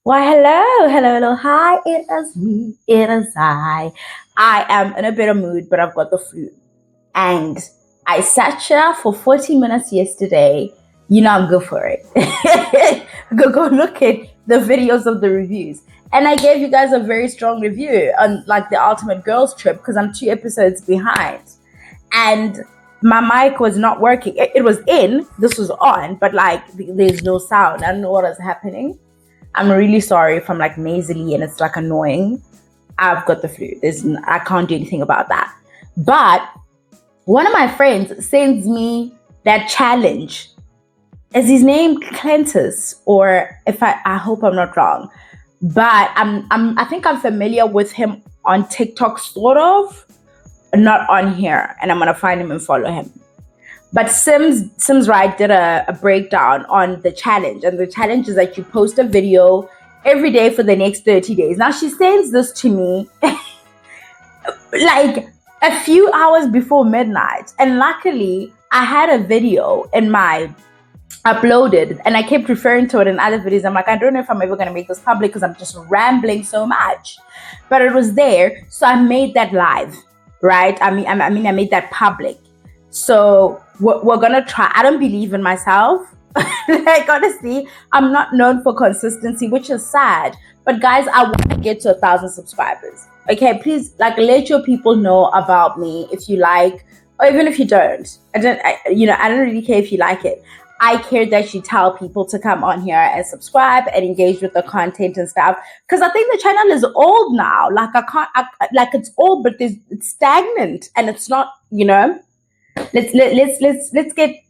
Why, hello, hello, hello. Hi, it is me. It is I. I am in a bit of mood, but I've got the flu. And I sat here for 40 minutes yesterday. You know, I'm good for it. Go look at the videos of the reviews. And I gave you guys a very strong review on like the Ultimate Girls Trip because I'm 2 episodes behind. And my mic was not working. It was in, this was on, but like there's no sound. I don't know what is happening. I'm really sorry if I'm like nasally and it's like annoying. I've got the flu. I can't do anything about that. But one of my friends sends me that challenge. Is his name Clentus? Or if I hope I'm not wrong. But I think I'm familiar with him on TikTok, sort of, not on here. And I'm gonna find him and follow him. But Sims Right did a breakdown on the challenge, and the challenge is that you post a video every day for the next 30 days. Now she sends this to me like a few hours before midnight, and luckily I had a video in my uploaded, and I kept referring to it in other videos. I'm like, I don't know if I'm ever gonna make this public because I'm just rambling so much, but it was there, so I made that live, right? I made that public. So we're gonna try. I don't believe in myself. Like honestly, I'm not known for consistency, which is sad. But guys, I want to get to 1,000 subscribers. Okay, please, like, let your people know about me if you like, or even if you don't. I don't really care if you like it. I care that you tell people to come on here and subscribe and engage with the content and stuff. Because I think the channel is old now. Like like it's old, but it's stagnant and it's not. Let's get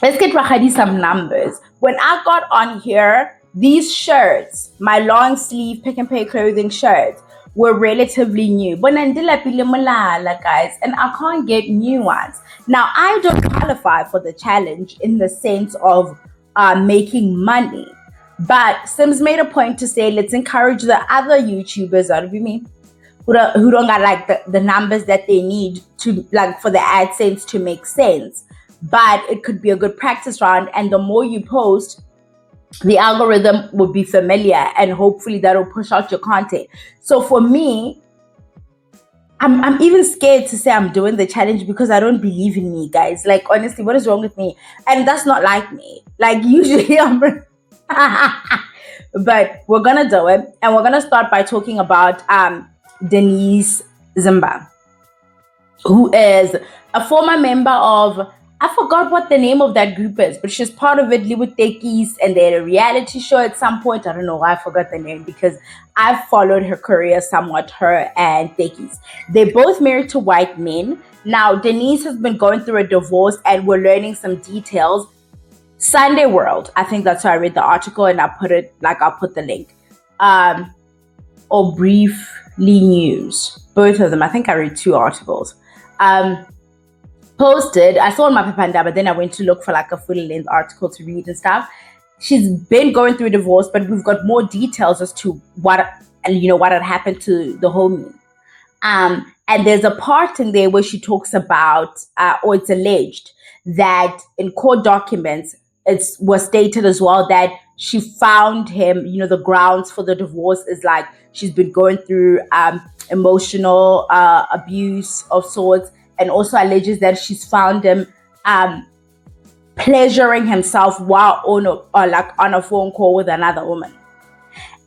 Rahadi some numbers. When I got on here, these shirts, my long sleeve pick and pay clothing shirts, were relatively new. But guys, and I can't get new ones. Now I don't qualify for the challenge in the sense of making money. But Sims made a point to say, let's encourage the other YouTubers, that would be me, who don't got like the numbers that they need to like for the AdSense to make sense. But it could be a good practice round, and the more you post, the algorithm will be familiar, and hopefully that'll push out your content. So for me, I'm even scared to say I'm doing the challenge because I don't believe in me, guys. Like honestly, what is wrong with me? And that's not like me. Like usually I'm but we're gonna do it, and we're gonna start by talking about Denise Zimba, who is a former member of, I forgot what the name of that group is, but she's part of it, with Techies, and they had a reality show at some point. I don't know why I forgot the name because I've followed her career somewhat, her and Techies. They're both married to white men. Now, Denise has been going through a divorce, and we're learning some details. Sunday World, I think that's how I read the article, and I'll put the link. Or Briefly News, both of them. I think I read 2 articles. Posted, I saw on my Papanda, but then I went to look for like a full length article to read and stuff. She's been going through a divorce, but we've got more details as to what had happened to the homie. And there's a part in there where she talks about, or it's alleged that in court documents, it was stated as well that she found him, the grounds for the divorce is like she's been going through emotional abuse of sorts, and also alleges that she's found him pleasuring himself while on a phone call with another woman.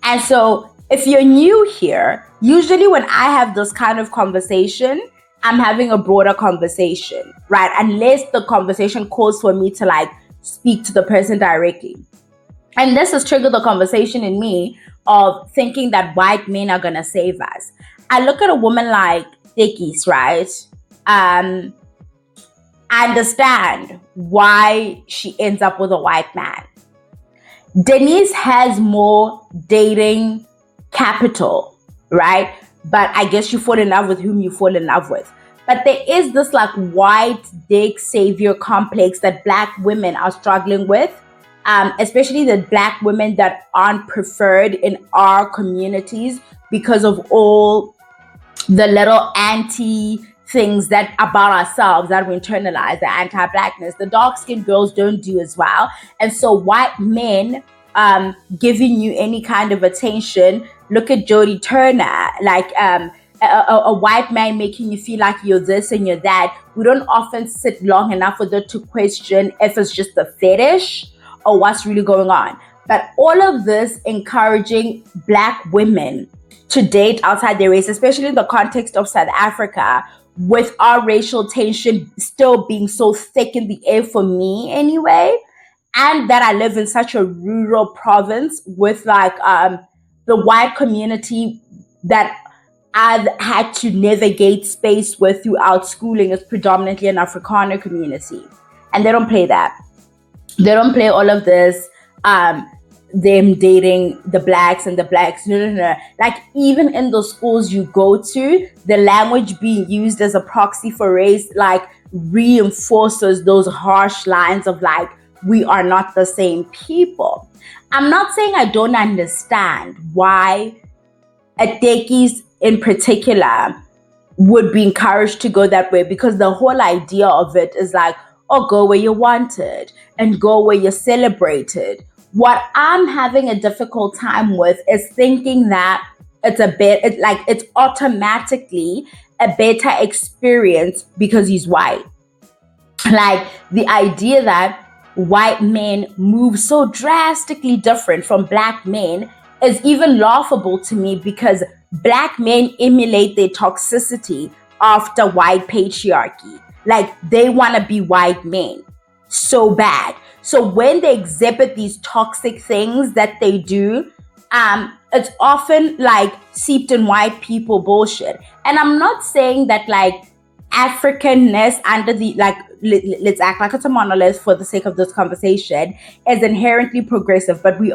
And so if you're new here, usually when I have this kind of conversation, I'm having a broader conversation, right? Unless the conversation calls for me to like speak to the person directly. And this has triggered the conversation in me of thinking that white men are going to save us. I look at a woman like Dickies, right? I understand why she ends up with a white man. Denise has more dating capital, right? But I guess you fall in love with whom you fall in love with. But there is this like white dick savior complex that Black women are struggling with, especially the Black women that aren't preferred in our communities because of all the little anti things that about ourselves that we internalize, the anti-Blackness. The dark-skinned girls don't do as well. And so white men giving you any kind of attention. Look at Jodie Turner, like a white man making you feel like you're this and you're that. We don't often sit long enough with it to question if it's just a fetish or what's really going on. But all of this encouraging Black women to date outside their race, especially in the context of South Africa, with our racial tension still being so thick in the air for me anyway, and that I live in such a rural province with like the white community that I've had to navigate space with throughout schooling is predominantly an Afrikaner community. And they don't play that. They don't play all of this, them dating the blacks and the blacks. No. Like, even in the schools you go to, the language being used as a proxy for race, like, reinforces those harsh lines of like, we are not the same people. I'm not saying I don't understand why Atekis in particular would be encouraged to go that way, because the whole idea of it is like, oh, go where you're wanted and go where you're celebrated. What I'm having a difficult time with is thinking that it's automatically a better experience because he's white. Like, the idea that white men move so drastically different from Black men is even laughable to me, because Black men emulate their toxicity after white patriarchy. Like, they want to be white men so bad. So when they exhibit these toxic things that they do, it's often like seeped in white people bullshit. And I'm not saying that like Africanness under the, like, let's act like it's a monolith for the sake of this conversation, is inherently progressive, but we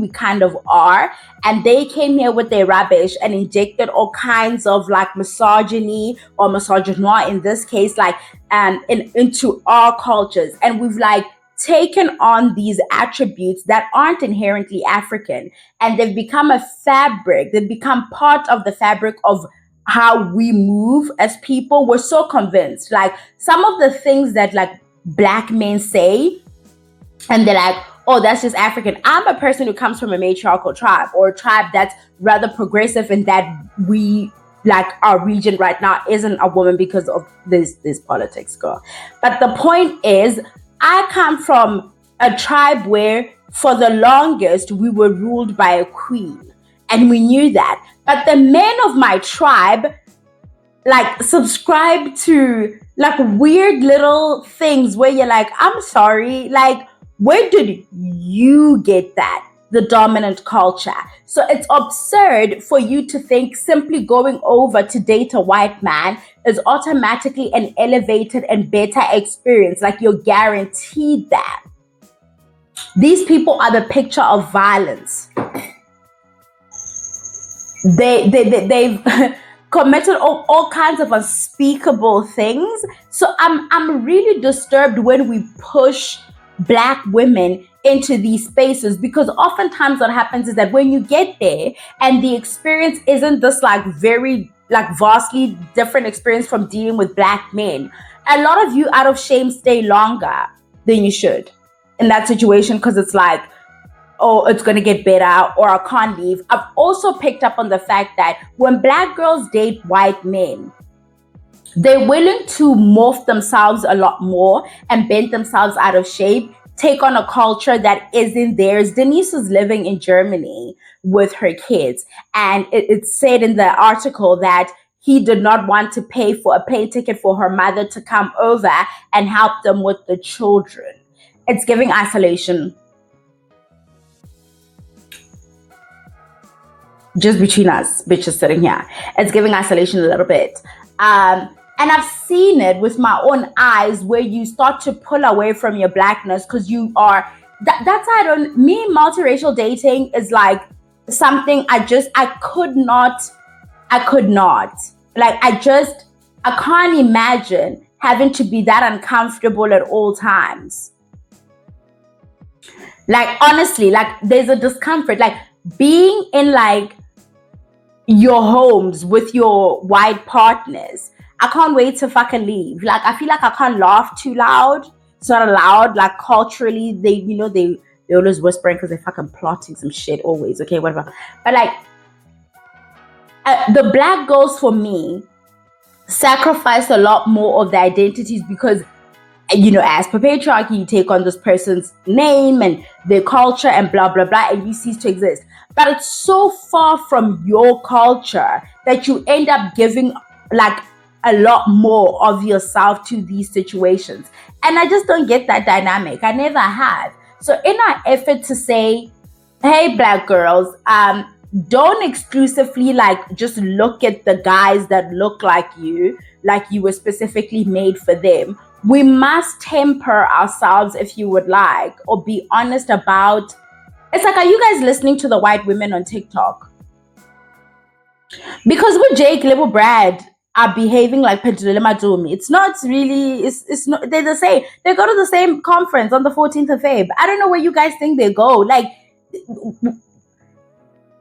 kind of are. And they came here with their rubbish and injected all kinds of like misogyny or misogynoir in this case, like into our cultures. And we've like taken on these attributes that aren't inherently African, and they've become a fabric. They've become part of the fabric of how we move as people. We're so convinced, like, some of the things that like Black men say, and they're like, oh, that's just African. I'm a person who comes from a matriarchal tribe, or a tribe that's rather progressive in that we, like, our region right now isn't a woman because of this politics, girl. But the point is, I come from a tribe where for the longest we were ruled by a queen, and we knew that. But the men of my tribe like subscribe to like weird little things where you're like, I'm sorry, like, where did you get that? The dominant culture. So it's absurd for you to think simply going over to date a white man is automatically an elevated and better experience. Like, you're guaranteed that. These people are the picture of violence. They've committed all kinds of unspeakable things. So I'm really disturbed when we push Black women into these spaces, because oftentimes what happens is that when you get there and the experience isn't this like very like vastly different experience from dealing with Black men, a lot of you out of shame stay longer than you should in that situation, because it's like, oh, it's going to get better, or I can't leave. I've also picked up on the fact that when Black girls date white men, they're willing to morph themselves a lot more and bend themselves out of shape, take on a culture that isn't theirs. Denise was living in Germany with her kids, and it said in the article that he did not want to pay for a plane ticket for her mother to come over and help them with the children. It's giving isolation. Just between us, bitches sitting here. It's giving isolation a little bit. And I've seen it with my own eyes, where you start to pull away from your Blackness because you are, that's how multiracial dating is like something I could not, like, I can't imagine having to be that uncomfortable at all times. Like, honestly, like, there's a discomfort, like being in like your homes with your white partners. I can't wait to fucking leave. Like, I feel like I can't laugh too loud. It's not allowed. Like, culturally, they they're always whispering because they're fucking plotting some shit always. Okay, whatever. But like, the black girls for me sacrifice a lot more of their identities because, you know, as per patriarchy, you take on this person's name and their culture and blah, blah, blah, and you cease to exist. But it's so far from your culture that you end up giving like a lot more of yourself to these situations. And I just don't get that dynamic. I never have. So in our effort to say, hey, black girls, don't exclusively like just look at the guys that look like you were specifically made for them. We must temper ourselves, if you would like, or be honest about. It's like, are you guys listening to the white women on TikTok? Because with Jake, little Brad are behaving like Pedro Madumi. It's not really, it's not, they're the same. They go to the same conference on the 14th of Feb. I don't know where you guys think they go. Like,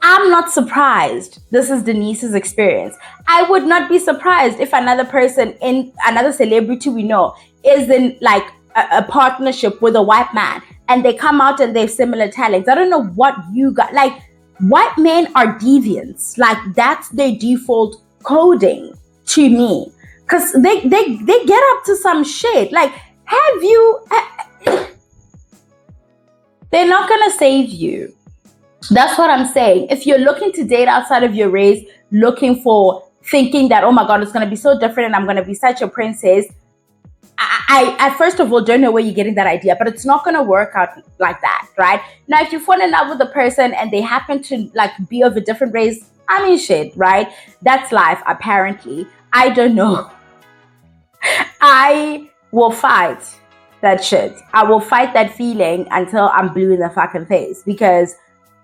I'm not surprised. This is Denise's experience. I would not be surprised if another person, in another celebrity we know, is in like a partnership with a white man and they come out and they have similar talents. I don't know what you got. Like, white men are deviants. Like, that's their default coding to me. Because they get up to some shit. Like, have you... They're not going to save you. That's what I'm saying. If you're looking to date outside of your race, looking for, thinking that, oh my God, it's going to be so different and I'm going to be such a princess, I first of all don't know where you're getting that idea, but it's not going to work out like that, right? Now, if you fall in love with a person and they happen to like be of a different race, I mean, shit, right? That's life, apparently. I don't know. I will fight that shit. I will fight that feeling until I'm blue in the fucking face, because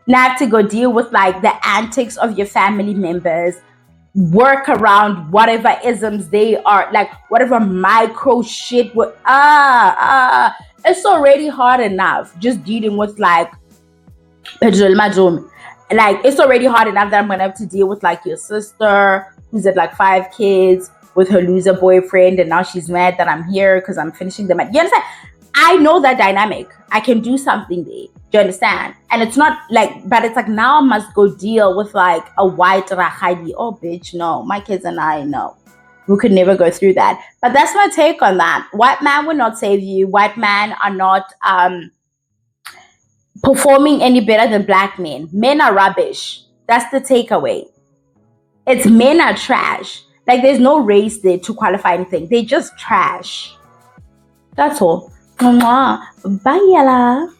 now I have to go deal with like the antics of your family members, work around whatever isms they are, like whatever micro shit. It's already hard enough just dealing with like it's already hard enough that I'm gonna have to deal with like your sister who's at like 5 kids with her loser boyfriend, and now she's mad that I'm here because I'm finishing them. You understand? I know that dynamic. I can do something there. Do you understand? And it's not like, but it's like now I must go deal with like a white rahadi. Oh, bitch, no. My kids and I, no. We could never go through that. But that's my take on that. White man will not save you. White men are not performing any better than black men. Men are rubbish. That's the takeaway. It's men are trash. Like, there's no race there to qualify anything. They're just trash. That's all. Bye, Yala.